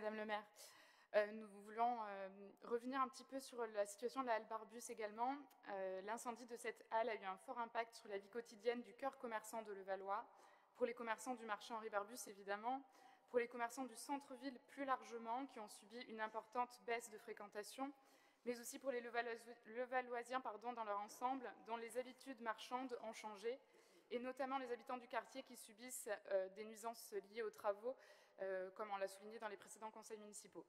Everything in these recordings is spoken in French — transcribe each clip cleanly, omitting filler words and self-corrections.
Madame le maire. Nous voulons revenir un petit peu sur la situation de la halle Barbus également. L'incendie de cette halle a eu un fort impact sur la vie quotidienne du cœur commerçant de Levallois, pour les commerçants du marché Henri Barbus évidemment, pour les commerçants du centre-ville plus largement, qui ont subi une importante baisse de fréquentation, mais aussi pour les Levalloisiens dans leur ensemble, dont les habitudes marchandes ont changé, et notamment les habitants du quartier qui subissent des nuisances liées aux travaux, comme on l'a souligné dans les précédents conseils municipaux.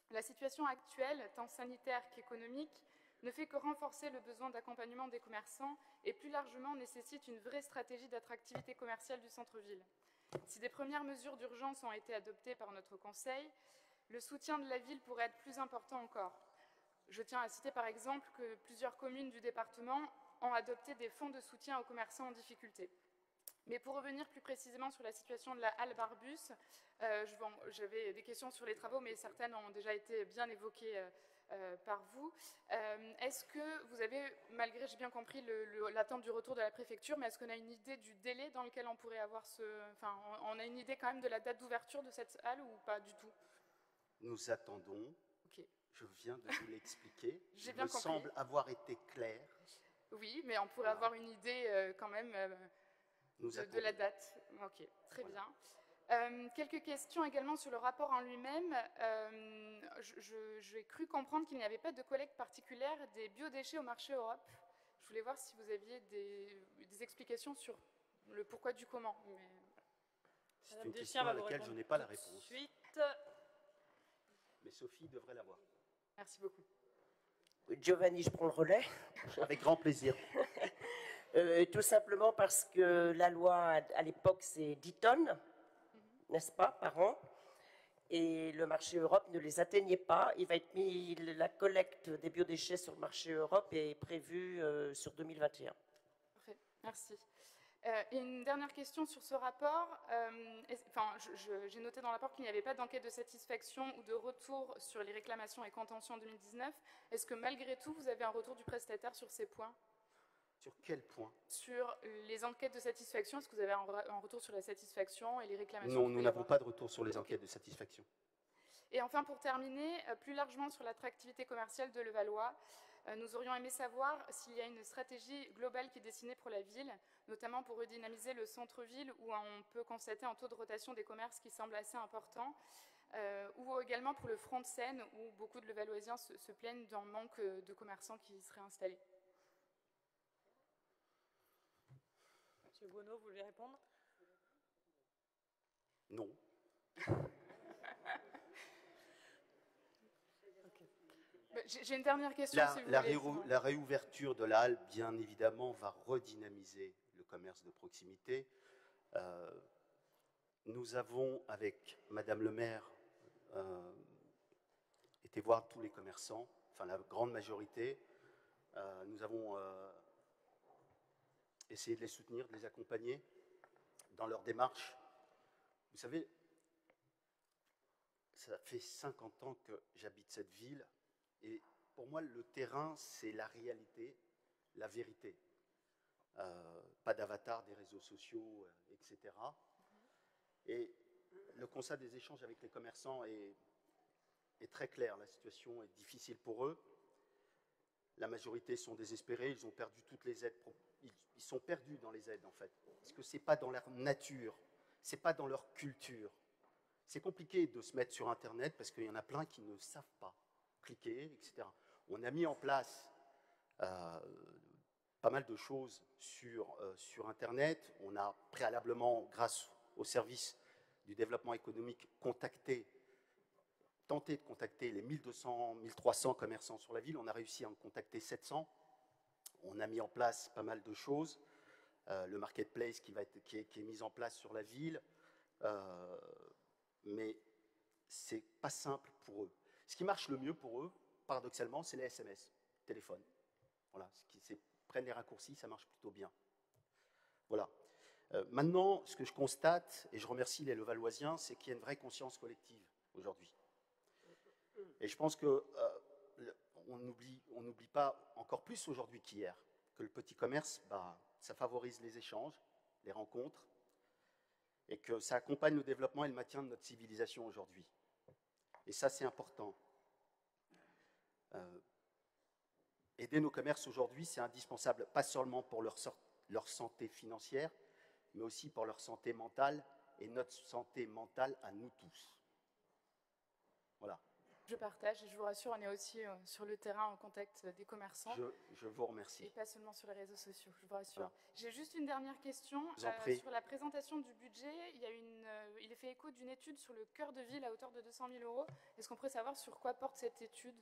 La situation actuelle, tant sanitaire qu'économique, ne fait que renforcer le besoin d'accompagnement des commerçants et plus largement nécessite une vraie stratégie d'attractivité commerciale du centre-ville. Si des premières mesures d'urgence ont été adoptées par notre conseil, le soutien de la ville pourrait être plus important encore. Je tiens à citer par exemple que plusieurs communes du département ont adopté des fonds de soutien aux commerçants en difficulté. Mais pour revenir plus précisément sur la situation de la halle Barbus, j'avais des questions sur les travaux, mais certaines ont déjà été bien évoquées par vous. Est-ce que vous avez, malgré, j'ai bien compris, l'attente du retour de la préfecture, mais est-ce qu'on a une idée du délai dans lequel on pourrait avoir Enfin, on a une idée quand même de la date d'ouverture de cette halle ou pas du tout? Nous attendons. Okay. Je viens de vous l'expliquer. J'ai bien compris. Semble avoir été clair. Oui, mais on pourrait avoir une idée quand même de la date. Ok, très bien. Quelques questions également sur le rapport en lui-même. J'ai cru comprendre qu'il n'y avait pas de collecte particulière des biodéchets au marché Europe. Je voulais voir si vous aviez des explications sur le pourquoi du comment. C'est une question à laquelle je n'ai pas la réponse. Suite. Mais Sophie devrait l'avoir. Merci beaucoup. Giovanni, je prends le relais. Avec grand plaisir. Tout simplement parce que la loi, à l'époque, c'est 10 tonnes, n'est-ce pas, par an. Et le marché Europe ne les atteignait pas. Il va être mis, la collecte des biodéchets sur le marché Europe est prévue sur 2021. Parfait, merci. Et une dernière question sur ce rapport. J'ai noté dans le rapport qu'il n'y avait pas d'enquête de satisfaction ou de retour sur les réclamations et contentions en 2019. Est-ce que malgré tout, vous avez un retour du prestataire sur ces points? Sur quel point? Sur les enquêtes de satisfaction. Est-ce que vous avez un retour sur la satisfaction et les réclamations? Non, nous n'avons pas de retour sur les enquêtes de satisfaction. Et enfin, pour terminer, plus largement sur l'attractivité commerciale de Levallois, nous aurions aimé savoir s'il y a une stratégie globale qui est dessinée pour la ville, notamment pour redynamiser le centre-ville où on peut constater un taux de rotation des commerces qui semble assez important, ou également pour le front de Seine où beaucoup de Levalloisiens se plaignent d'un manque de commerçants qui seraient installés. Monsieur Bonneau, vous voulez répondre? Non. J'ai une dernière question. La réouverture de la halle, bien évidemment, va redynamiser le commerce de proximité. Nous avons, avec Madame le maire, été voir tous les commerçants, enfin la grande majorité. Nous avons essayé de les soutenir, de les accompagner dans leur démarche. Vous savez, ça fait 50 ans que j'habite cette ville. Et pour moi, le terrain, c'est la réalité, la vérité. Pas d'avatar des réseaux sociaux, etc. Et le constat des échanges avec les commerçants est très clair. La situation est difficile pour eux. La majorité sont désespérés, ils ont perdu toutes les aides. Ils sont perdus dans les aides, en fait. Parce que ce n'est pas dans leur nature, ce n'est pas dans leur culture. C'est compliqué de se mettre sur Internet parce qu'il y en a plein qui ne savent pas cliquer, etc. On a mis en place pas mal de choses sur Internet. On a préalablement, grâce au service du développement économique, tenté de contacter les 1200, 1300 commerçants sur la ville. On a réussi à en contacter 700. On a mis en place pas mal de choses. Le marketplace qui est mis en place sur la ville. Mais c'est pas simple pour eux. Ce qui marche le mieux pour eux, paradoxalement, c'est les SMS, téléphone. Voilà, prennent les raccourcis, ça marche plutôt bien. Voilà. Maintenant, ce que je constate, et je remercie les Levalloisiens, c'est qu'il y a une vraie conscience collective aujourd'hui. Et je pense qu'on n'oublie pas encore plus aujourd'hui qu'hier que le petit commerce, ça favorise les échanges, les rencontres, et que ça accompagne le développement et le maintien de notre civilisation aujourd'hui. Et ça, c'est important. Aider nos commerces aujourd'hui, c'est indispensable, pas seulement pour leur santé financière, mais aussi pour leur santé mentale et notre santé mentale à nous tous. Voilà. Je partage et je vous rassure, on est aussi sur le terrain en contact des commerçants. Je vous remercie. Et pas seulement sur les réseaux sociaux, je vous rassure. J'ai juste une dernière question. Vous en prie. Sur la présentation du budget, il est fait écho d'une étude sur le cœur de ville à hauteur de 200 000 €. Est-ce qu'on pourrait savoir sur quoi porte cette étude?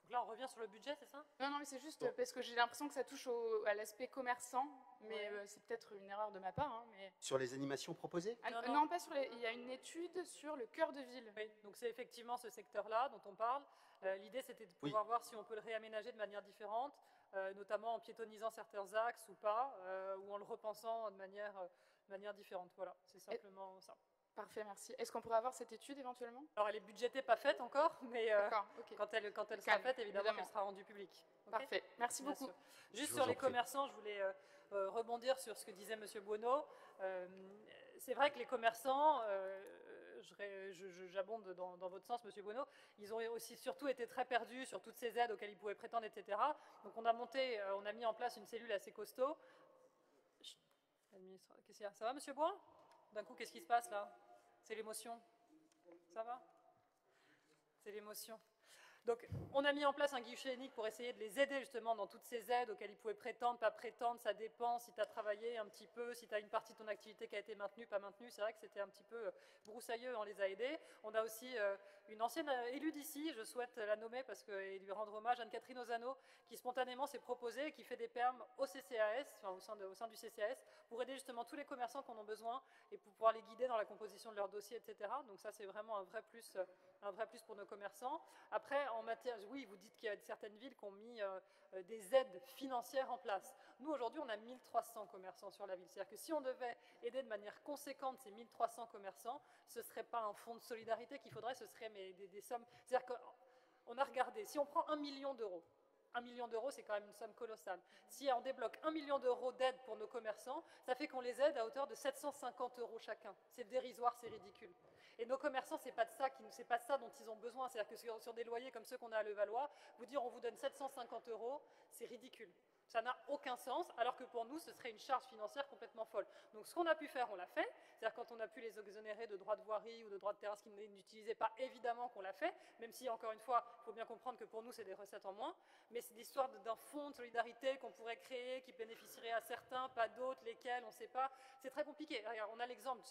Donc là, on revient sur le budget, c'est ça? Non, mais c'est juste Bon. parce que j'ai l'impression que ça touche à l'aspect commerçant, mais c'est peut-être une erreur de ma part. Hein, mais... Sur les animations proposées? Non, pas sur les... Il y a une étude sur le cœur de ville. Oui, donc c'est effectivement ce secteur-là dont on parle. L'idée, c'était de pouvoir voir si on peut le réaménager de manière différente, notamment en piétonnisant certains axes ou pas, ou en le repensant de manière différente. Voilà, c'est simplement ça. Parfait, merci. Est-ce qu'on pourrait avoir cette étude éventuellement? Alors, elle est budgétée, pas faite encore, mais okay. quand elle sera faite, évidemment, elle sera rendue publique. Okay. Parfait, merci beaucoup. Juste sur les commerçants, je voulais rebondir sur ce que disait M. Buono. C'est vrai que les commerçants, j'abonde dans votre sens, M. Buono, ils ont aussi surtout été très perdus sur toutes ces aides auxquelles ils pouvaient prétendre, etc. Donc on a mis en place une cellule assez costaud. Qu'est-ce qu'il y a? Ça va, M. Bois? D'un coup, qu'est-ce qui se passe là? C'est l'émotion. Ça va? C'est l'émotion. Donc, on a mis en place un guichet unique pour essayer de les aider justement dans toutes ces aides auxquelles ils pouvaient prétendre, pas prétendre, ça dépend si tu as travaillé un petit peu, si tu as une partie de ton activité qui a été maintenue, pas maintenue. C'est vrai que c'était un petit peu broussailleux, on les a aidés. On a aussi une ancienne élue d'ici, je souhaite la nommer parce et lui rendre hommage, Anne-Catherine Ozano, qui spontanément s'est proposée et qui fait des permes au CCAS, enfin, au sein du CCAS, pour aider justement tous les commerçants qui en ont besoin et pour pouvoir les guider dans la composition de leur dossier, etc. Donc ça, c'est vraiment un vrai plus pour nos commerçants. Après, en matière, oui, vous dites qu'il y a certaines villes qui ont mis des aides financières en place. Nous, aujourd'hui, on a 1300 commerçants sur la ville. C'est-à-dire que si on devait aider de manière conséquente ces 1300 commerçants, ce ne serait pas un fonds de solidarité qu'il faudrait, ce serait des sommes... C'est-à-dire qu'on a regardé, si on prend 1 million d'euros, 1 million d'euros, c'est quand même une somme colossale. Si on débloque 1 million d'euros d'aide pour nos commerçants, ça fait qu'on les aide à hauteur de 750 € chacun. C'est dérisoire, c'est ridicule. Et nos commerçants, c'est pas ça dont ils ont besoin. C'est-à-dire que sur des loyers comme ceux qu'on a à Levallois, vous dire on vous donne 750 €, c'est ridicule. Ça n'a aucun sens, alors que pour nous, ce serait une charge financière complètement folle. Donc ce qu'on a pu faire, on l'a fait. C'est-à-dire quand on a pu les exonérer de droits de voirie ou de droits de terrasse qu'ils n'utilisaient pas, évidemment qu'on l'a fait, même si, encore une fois, il faut bien comprendre que pour nous, c'est des recettes en moins. Mais c'est l'histoire d'un fonds de solidarité qu'on pourrait créer, qui bénéficierait à certains, pas d'autres, lesquels, on ne sait pas. C'est très compliqué. Regarde, on a l'exemple,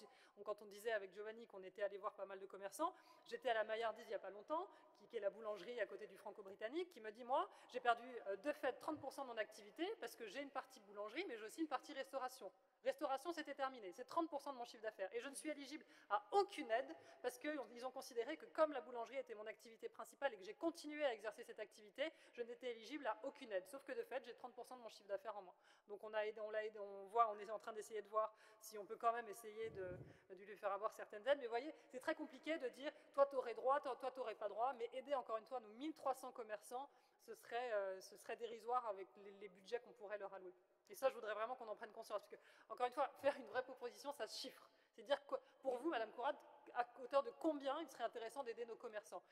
quand on disait avec Giovanni qu'on était allé voir pas mal de commerçants, j'étais à la Maillardise il n'y a pas longtemps, qui est la boulangerie à côté du Franco-Britannique, qui me dit, moi, j'ai perdu de fait 30% de mon activité parce que j'ai une partie boulangerie, mais j'ai aussi une partie restauration. Restauration, c'était terminé. C'est 30% de mon chiffre d'affaires. Et je ne suis éligible à aucune aide parce qu'ils ont considéré que comme la boulangerie était mon activité principale et que j'ai continué à exercer cette activité, je n'étais éligible à aucune aide. Sauf que de fait, j'ai 30% de mon chiffre d'affaires en moins. Donc on l'a aidé, on est en train d'essayer de voir si on peut quand même essayer de lui faire avoir certaines aides. Mais vous voyez, c'est très compliqué de dire, toi tu aurais droit, toi tu n'aurais pas droit. Mais aider encore une fois nos 1300 commerçants, ce serait dérisoire avec les budgets qu'on pourrait leur allouer. Et ça, je voudrais vraiment qu'on en prenne conscience. Parce que, encore une fois, faire une vraie proposition, ça se chiffre. C'est dire que pour vous, Madame Conrad, à hauteur de combien il serait intéressant d'aider nos commerçants.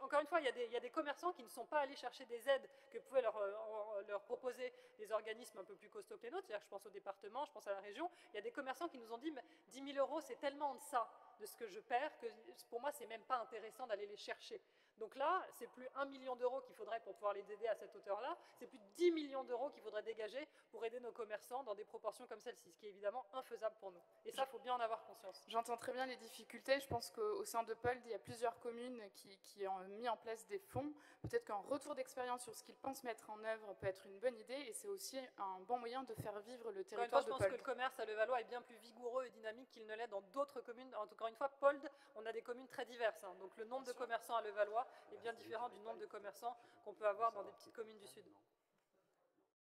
Encore une fois, il y a des commerçants qui ne sont pas allés chercher des aides que pouvaient leur proposer des organismes un peu plus costauds que les nôtres. C'est-à-dire que je pense au département, je pense à la région. Il y a des commerçants qui nous ont dit, mais 10 000 € c'est tellement en deçà de ce que je perds que pour moi, c'est même pas intéressant d'aller les chercher. Donc là, c'est plus 1 million d'euros qu'il faudrait pour pouvoir les aider à cette hauteur-là, c'est plus 10 millions d'euros qu'il faudrait dégager pour aider nos commerçants dans des proportions comme celle-ci, ce qui est évidemment infaisable pour nous. Et ça, il faut bien en avoir conscience. J'entends très bien les difficultés. Je pense qu'au sein de POLD, il y a plusieurs communes qui ont mis en place des fonds. Peut-être qu'un retour d'expérience sur ce qu'ils pensent mettre en œuvre peut être une bonne idée, et c'est aussi un bon moyen de faire vivre le territoire de POLD. Je pense que le commerce à Levallois est bien plus vigoureux et dynamique qu'il ne l'est dans d'autres communes. Encore une fois, POLD, on a des communes très diverses. Donc le nombre de commerçants à Levallois est bien différent du nombre de commerçants qu'on peut avoir dans des petites communes du Sud.